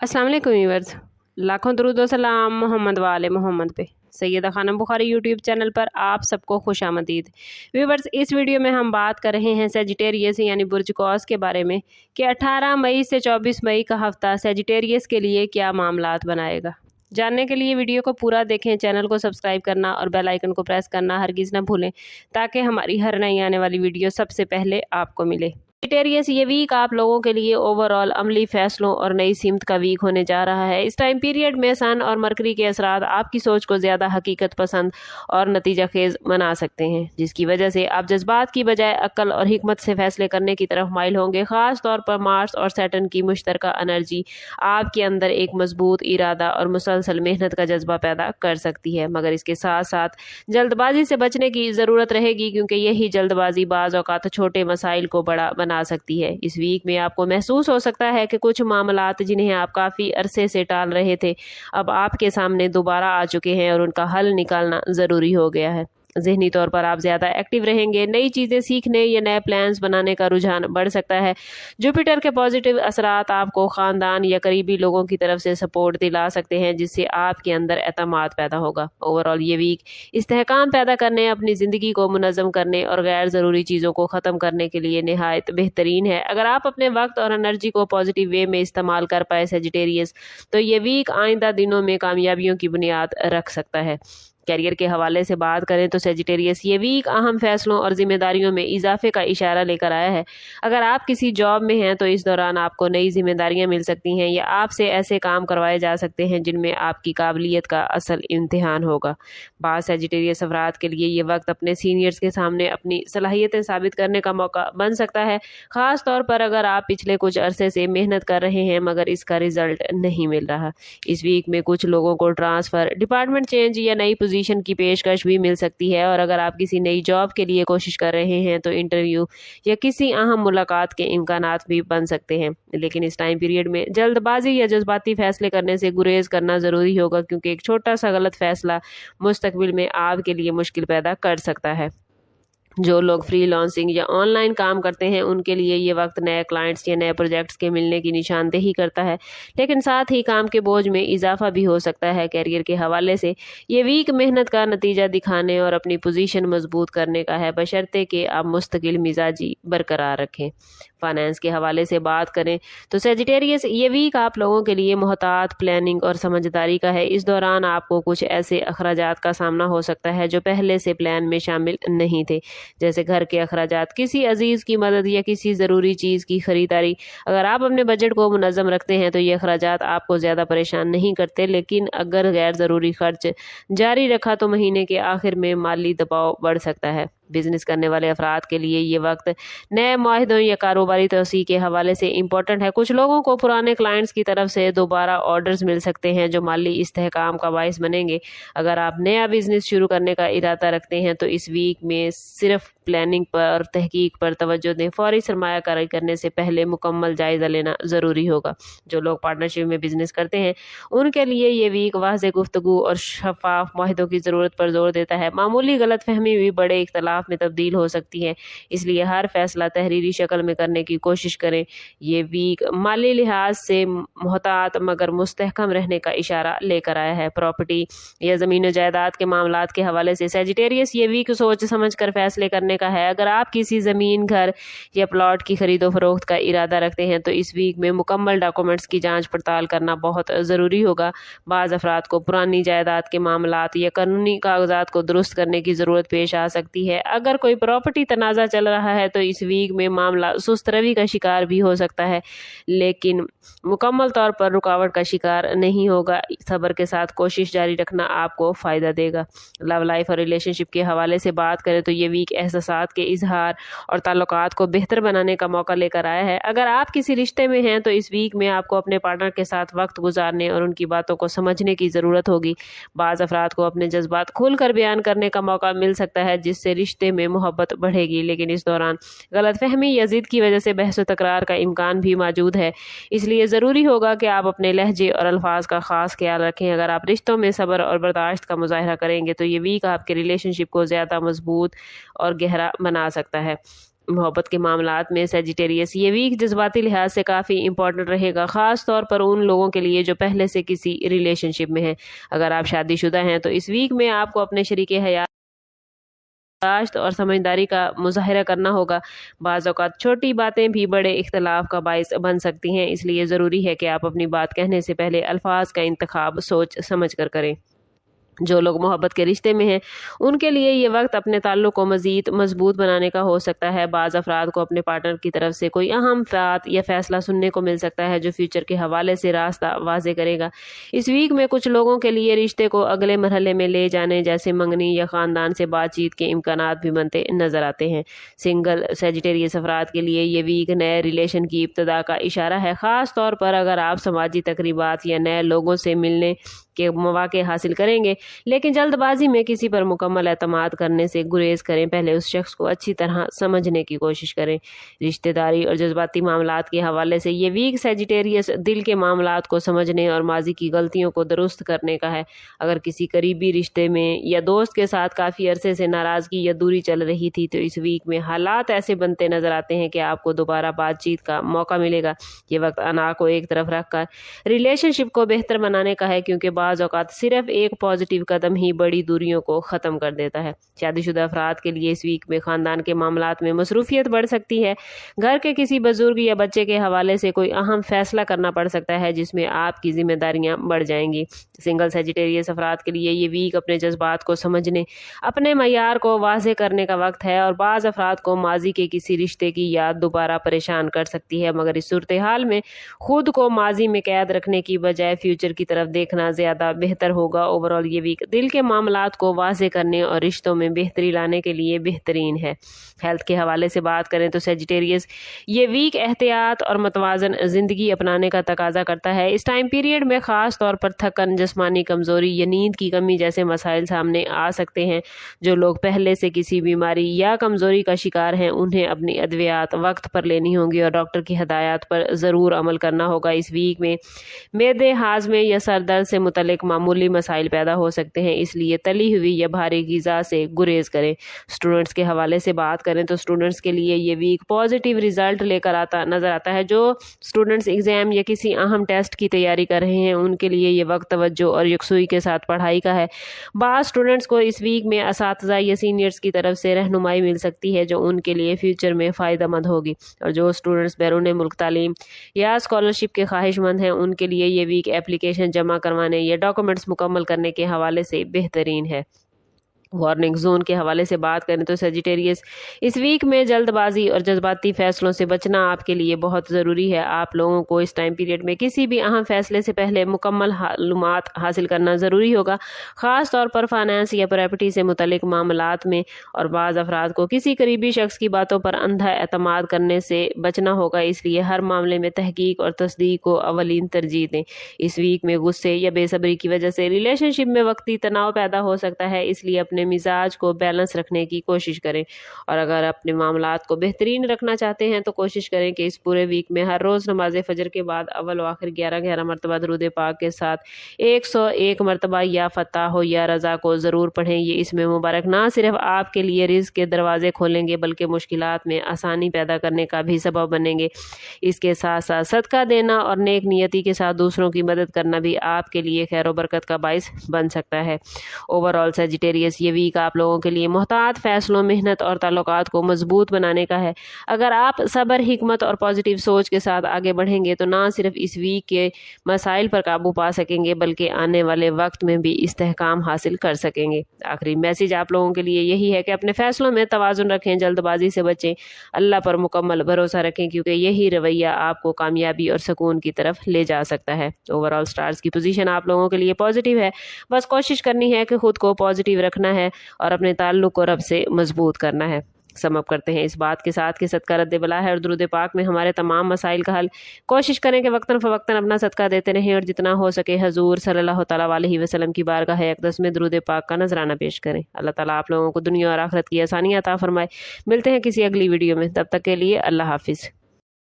अस्सलाम वालेकुम व्यूअर्स, लाखों दरूद व सलाम मोहम्मद वाले मोहम्मद पे। सैयदा खानम बुखारी यूट्यूब चैनल पर आप सबको खुशामदीद। व्यूअर्स, इस वीडियो में हम बात कर रहे हैं सेजिटेरियस यानी बुर्ज कौस के बारे में कि 18 मई से 24 मई का हफ्ता सेजिटेरियस के लिए क्या मामलात बनाएगा। जानने के लिए वीडियो को पूरा देखें, चैनल को सब्सक्राइब करना और बेल आइकन को प्रेस करना हरगिज़ न भूलें ताकि हमारी हर नई आने वाली वीडियो सबसे पहले आपको मिले। सेजिटेरियस ये वीक आप लोगों के लिए ओवरऑल अमली फैसलों और नई सिमत का वीक होने जा रहा है। इस टाइम पीरियड में सन और मरकरी के असरात आपकी सोच को ज़्यादा हकीकत पसंद और नतीजा खेज बना सकते हैं, जिसकी वजह से आप जज्बात की बजाय अक्ल और हिकमत से फैसले करने की तरफ माइल होंगे। ख़ास तौर पर मार्स और सैटर्न की मुश्तरका एनर्जी आपके अंदर एक मजबूत इरादा और मुसलसल मेहनत का जज्बा पैदा कर सकती है, मगर इसके साथ साथ जल्दबाजी से बचने की ज़रूरत रहेगी, क्योंकि यही जल्दबाजी बाज़ औक़ात छोटे मसाइल को बड़ा बना सकती है। इस वीक में आपको महसूस हो सकता है कि कुछ मामलात जिन्हें आप काफ़ी अरसे से टाल रहे थे अब आपके सामने दोबारा आ चुके हैं और उनका हल निकालना ज़रूरी हो गया है। ज़हनी तौर पर आप ज़्यादा एक्टिव रहेंगे। नई चीज़ें सीखने या नए प्लान्स बनाने का रुझान बढ़ सकता है। जुपिटर के पॉजिटिव असरात आपको ख़ानदान या करीबी लोगों की तरफ से सपोर्ट दिला सकते हैं, जिससे आपके अंदर एतमाद पैदा होगा। ओवरऑल ये वीक इस्तेहकाम पैदा करने, अपनी ज़िंदगी को मुनज़्ज़म करने और गैर ज़रूरी चीज़ों को ख़त्म करने के लिए नहायत बेहतरीन है। अगर आप अपने वक्त और एनर्जी को पॉजिटिव वे में इस्तेमाल कर पाए सेजिटेरियस, तो ये वीक आइंदा दिनों में कामयाबियों की बुनियाद रख सकता है। कैरियर के हवाले से बात करें तो सेजिटेरियस ये वीक अहम फैसलों और जिम्मेदारियों में इजाफे का इशारा लेकर आया है। अगर आप किसी जॉब में हैं तो इस दौरान आपको नई जिम्मेदारियां मिल सकती हैं या आपसे ऐसे काम करवाए जा सकते हैं जिनमें आपकी काबिलियत का असल इम्तिहान होगा। बाज़ सेजिटेरियस अफराद के लिए ये वक्त अपने सीनियर्स के सामने अपनी सलाहियतें साबित करने का मौका बन सकता है, ख़ास तौर पर अगर आप पिछले कुछ अरसे से मेहनत कर रहे हैं मगर इसका रिजल्ट नहीं मिल रहा। इस वीक में कुछ लोगों को ट्रांसफ़र, डिपार्टमेंट चेंज या नई पोजीशन की पेशकश भी मिल सकती है, और अगर आप किसी नई जॉब के लिए कोशिश कर रहे हैं तो इंटरव्यू या किसी अहम मुलाकात के इम्कानात भी बन सकते हैं। लेकिन इस टाइम पीरियड में जल्दबाजी या जज्बाती फैसले करने से गुरेज करना ज़रूरी होगा, क्योंकि एक छोटा सा गलत फैसला मुस्तकबिल में आपके लिए मुश्किल पैदा कर सकता है। जो लोग फ्रीलांसिंग या ऑनलाइन काम करते हैं उनके लिए ये वक्त नए क्लाइंट्स या नए प्रोजेक्ट्स के मिलने की निशानदेही करता है, लेकिन साथ ही काम के बोझ में इजाफा भी हो सकता है। कैरियर के हवाले से ये वीक मेहनत का नतीजा दिखाने और अपनी पोजीशन मजबूत करने का है, बशर्ते कि आप मुस्तकिल मिजाजी बरकरार रखें। फाइनेंस के हवाले से बात करें तो सेजिटेरियस ये वीक आप लोगों के लिए मोहतात, प्लानिंग और समझदारी का है। इस दौरान आपको कुछ ऐसे अखराजात का सामना हो सकता है जो पहले से प्लान में शामिल नहीं थे, जैसे घर के अखराजात, किसी अजीज की मदद या किसी ज़रूरी चीज़ की खरीदारी। अगर आप अपने बजट को मुनज़्ज़म रखते हैं तो ये अखराजात आपको ज़्यादा परेशान नहीं करते, लेकिन अगर गैर ज़रूरी खर्च जारी रखा तो महीने के आखिर में माली दबाव बढ़ सकता है। बिजनेस करने वाले अफराद के लिए ये वक्त नए मुआहदों या कारोबारी तोसी के हवाले से इम्पोर्टेंट है। कुछ लोगों को पुराने क्लाइंट्स की तरफ से दोबारा ऑर्डर्स मिल सकते हैं जो माली इस्तेहकाम का बाइस बनेंगे। अगर आप नया बिजनेस शुरू करने का इरादा रखते हैं तो इस वीक में सिर्फ प्लानिंग पर और तहकीक पर तवज्जो दें। फौरी सरमायाकारी करने से पहले मुकम्मल जायज़ा लेना ज़रूरी होगा। जो लोग पार्टनरशिप में बिजनेस करते हैं उनके लिए ये वीक वाज़ेह गुफ्तगू और शफाफ मुआहदों की ज़रूरत पर जोर देता है। मामूली गलतफहमी भी बड़े इख्तलाफ में तब्दील हो सकती है, इसलिए हर फैसला तहरीरी शक्ल में करने की कोशिश करें। ये वीक माली लिहाज से मोहतात मगर मुस्तहकम रहने का इशारा लेकर आया है। प्रॉपर्टी या ज़मीन जायदाद के मामलात के हवाले से सेजिटेरियस ये वीक सोच समझ कर फैसले करने का है। अगर आप किसी ज़मीन, घर या प्लॉट की खरीदो फरोख्त का इरादा रखते हैं तो इस वीक में मुकम्मल डॉक्यूमेंट्स की जांच पड़ताल करना बहुत ज़रूरी होगा। बाज़ अफराद को पुरानी जायदाद के मामलात या कानूनी कागजात को दुरुस्त करने की ज़रूरत पेश आ सकती है। अगर कोई प्रॉपर्टी तनाज़ा चल रहा है तो इस वीक में मामला सुस्त रवि का शिकार भी हो सकता है, लेकिन मुकम्मल तौर पर रुकावट का शिकार नहीं होगा। सब्र के साथ कोशिश जारी रखना आपको फ़ायदा देगा। लव लाइफ और रिलेशनशिप के हवाले से बात करें तो ये वीक एहसासात के इजहार और ताल्लुकात को बेहतर बनाने का मौका लेकर आया है। अगर आप किसी रिश्ते में हैं तो इस वीक में आपको अपने पार्टनर के साथ वक्त गुजारने और उनकी बातों को समझने की ज़रूरत होगी। बाज़ अफराद को अपने जज्बात खुलकर बयान करने का मौका मिल सकता है, जिससे रिश्ते में मोहब्बत बढ़ेगी, लेकिन इस दौरान गलतफहमी या जिद की वजह से बहस व तकरार का इम्कान भी मौजूद है। इसलिए ज़रूरी होगा कि आप अपने लहजे और अल्फाज का ख़ास ख्याल रखें। अगर आप रिश्तों में सब्र और बर्दाश्त का मुजाहरा करेंगे तो ये वीक आपके रिलेशनशिप को ज़्यादा मजबूत और गहरा बना सकता है। محبت کے معاملات میں سیجیٹیریس یہ ویک جذباتی لحاظ سے کافی امپورٹنٹ رہے گا، خاص طور پر ان لوگوں کے لیے جو پہلے سے کسی ریلیشن شپ میں ہیں۔ اگر آپ شادی شدہ ہیں تو اس ویک میں آپ کو اپنے شریک حیات برداشت اور سمجھداری کا مظاہرہ کرنا ہوگا۔ بعض اوقات چھوٹی باتیں بھی بڑے اختلاف کا باعث بن سکتی ہیں، اس لیے ضروری ہے کہ آپ اپنی بات کہنے سے پہلے الفاظ کا انتخاب سوچ سمجھ کر کریں۔ جو لوگ محبت کے رشتے میں ہیں ان کے لیے یہ وقت اپنے تعلق کو مزید مضبوط بنانے کا ہو سکتا ہے۔ بعض افراد کو اپنے پارٹنر کی طرف سے کوئی اہم بات یا فیصلہ سننے کو مل سکتا ہے جو فیوچر کے حوالے سے راستہ واضح کرے گا۔ اس ویک میں کچھ لوگوں کے لیے رشتے کو اگلے مرحلے میں لے جانے جیسے منگنی یا خاندان سے بات چیت کے امکانات بھی بنتے نظر آتے ہیں۔ سنگل سیجیٹیریس افراد کے لیے یہ ویک نئے ریلیشن کی ابتدا کا اشارہ ہے، خاص طور پر اگر آپ سماجی تقریبات یا نئے لوگوں سے ملنے کے مواقع حاصل کریں گے، لیکن جلد بازی میں کسی پر مکمل اعتماد کرنے سے گریز کریں۔ پہلے اس شخص کو اچھی طرح سمجھنے کی کوشش کریں۔ رشتہ داری اور جذباتی معاملات کے حوالے سے یہ ویک سیجیٹیریس دل کے معاملات کو سمجھنے اور ماضی کی غلطیوں کو درست کرنے کا ہے۔ اگر کسی قریبی رشتے میں یا دوست کے ساتھ کافی عرصے سے ناراضگی یا دوری چل رہی تھی تو اس ویک میں حالات ایسے بنتے نظر آتے ہیں کہ آپ کو دوبارہ بات چیت کا موقع ملے گا۔ یہ وقت انا کو ایک طرف رکھ کر ریلیشن شپ کو بہتر بنانے کا ہے، کیونکہ بعض اوقات صرف ایک پازیٹیو قدم ہی بڑی دوریوں کو ختم کر دیتا ہے۔ شادی شدہ افراد کے لیے اس ویک میں خاندان کے معاملات میں مصروفیت بڑھ سکتی ہے۔ گھر کے کسی بزرگ یا بچے کے حوالے سے کوئی اہم فیصلہ کرنا پڑ سکتا ہے جس میں آپ کی ذمہ داریاں بڑھ جائیں گی۔ سنگل سیجیٹیریس افراد کے لیے یہ ویک اپنے جذبات کو سمجھنے، اپنے معیار کو واضح کرنے کا وقت ہے، اور بعض افراد کو ماضی کے کسی رشتے کی یاد دوبارہ پریشان کر سکتی ہے، مگر اس صورتحال میں خود کو ماضی میں قید رکھنے کی بجائے فیوچر کی طرف دیکھنا زیادہ بہتر ہوگا۔ اوورآل یہ ویک دل کے معاملات کو واضح کرنے اور رشتوں میں بہتری لانے کے لیے بہترین ہے۔ ہیلتھ کے حوالے سے بات کریں تو سیجیٹیریس یہ ویک احتیاط اور متوازن زندگی اپنانے کا تقاضا کرتا ہے۔ اس ٹائم پیریڈ میں خاص طور پر تھکن، جسمانی کمزوری یا نیند کی کمی جیسے مسائل سامنے آ سکتے ہیں۔ جو لوگ پہلے سے کسی بیماری یا کمزوری کا شکار ہیں انہیں اپنی ادویات وقت پر لینی ہوں گی اور ڈاکٹر کی ہدایات پر ضرور عمل کرنا ہوگا۔ اس ویک میں معدے، ہاضمے یا سر درد سے متعلق معمولی مسائل پیدا ہو سکتے ہیں، اس لیے تلی ہوئی یا بھاری غذا سے گریز کریں۔ اسٹوڈنٹس کے حوالے سے بات کریں تو اسٹوڈنٹس کے لیے یہ ویک پازیٹیو رزلٹ لے کر نظر آتا ہے۔ جو اسٹوڈنٹس ایگزام یا کسی اہم ٹیسٹ کی تیاری کر رہے ہیں ان کے لیے یہ وقت توجہ اور یکسوئی کے ساتھ پڑھائی کا ہے۔ بعض اسٹوڈنٹس کو اس ویک میں اساتذہ یا سینئرز کی طرف سے رہنمائی مل سکتی ہے جو ان کے لیے فیوچر میں فائدہ مند ہوگی، اور جو اسٹوڈنٹس بیرون ملک تعلیم یا اسکالرشپ کے خواہش مند ہیں ان کے لیے یہ ویک اپلیکیشن جمع کروانے یا ڈاکومنٹس مکمل کرنے کے حوالے سے بہترین ہے۔ وارننگ زون کے حوالے سے بات کریں تو سیجیٹیریس اس ویک میں جلد بازی اور جذباتی فیصلوں سے بچنا آپ کے لیے بہت ضروری ہے۔ آپ لوگوں کو اس ٹائم پیریڈ میں کسی بھی اہم فیصلے سے پہلے مکمل معلومات حاصل کرنا ضروری ہوگا، خاص طور پر فائنانس یا پراپرٹی سے متعلق معاملات میں، اور بعض افراد کو کسی قریبی شخص کی باتوں پر اندھا اعتماد کرنے سے بچنا ہوگا، اس لیے ہر معاملے میں تحقیق اور تصدیق کو اولین ترجیح دیں۔ اس ویک میں غصے یا بے صبری کی وجہ سے ریلیشن شپ میں وقتی تناؤ پیدا ہو سکتا ہے، اس لیے اپنے مزاج کو بیلنس رکھنے کی کوشش کریں، اور اگر اپنے معاملات کو بہترین رکھنا چاہتے ہیں تو کوشش کریں کہ اس پورے ویک میں ہر روز نماز فجر کے بعد اول و آخر 11 مرتبہ درود پاک کے ساتھ 101 مرتبہ یا فتح ہو یا رضا کو ضرور پڑھیں۔ یہ اس میں مبارک نہ صرف آپ کے لیے رزق کے دروازے کھولیں گے بلکہ مشکلات میں آسانی پیدا کرنے کا بھی سبب بنیں گے۔ اس کے ساتھ ساتھ صدقہ دینا اور نیک نیتی کے ساتھ دوسروں کی مدد کرنا بھی آپ کے لیے خیر و برکت کا باعث بن سکتا ہے۔ اوورآل سیجیٹیریس یہ ویک آپ لوگوں کے لیے محتاط فیصلوں، محنت اور تعلقات کو مضبوط بنانے کا ہے۔ اگر آپ صبر، حکمت اور پازیٹیو سوچ کے ساتھ آگے بڑھیں گے تو نہ صرف اس ویک کے مسائل پر قابو پا سکیں گے بلکہ آنے والے وقت میں بھی استحکام حاصل کر سکیں گے۔ آخری میسج آپ لوگوں کے لیے یہی ہے کہ اپنے فیصلوں میں توازن رکھیں، جلد بازی سے بچیں، اللہ پر مکمل بھروسہ رکھیں کیونکہ یہی رویہ آپ کو کامیابی اور سکون کی طرف لے جا سکتا ہے۔ اوورآل سٹارز کی پوزیشن آپ لوگوں کے لیے پازیٹیو ہے، بس کوشش کرنی ہے کہ خود کو پازیٹیو رکھنا ہے اور اپنے تعلق کو رب سے مضبوط کرنا ہے۔ سم اپ کرتے ہیں اس بات کے ساتھ کہ صدقہ رد بلا ہے اور درود پاک میں ہمارے تمام مسائل کا حل۔ کوشش کریں کہ وقتاً فوقتاً اپنا صدقہ دیتے رہیں اور جتنا ہو سکے حضور صلی اللہ تعالیٰ علیہ وسلم کی بارگاہ اقدس میں درود پاک کا نذرانہ پیش کریں۔ اللہ تعالیٰ آپ لوگوں کو دنیا اور آخرت کی آسانیاں عطا فرمائے۔ ملتے ہیں کسی اگلی ویڈیو میں، تب تک کے لیے اللہ حافظ۔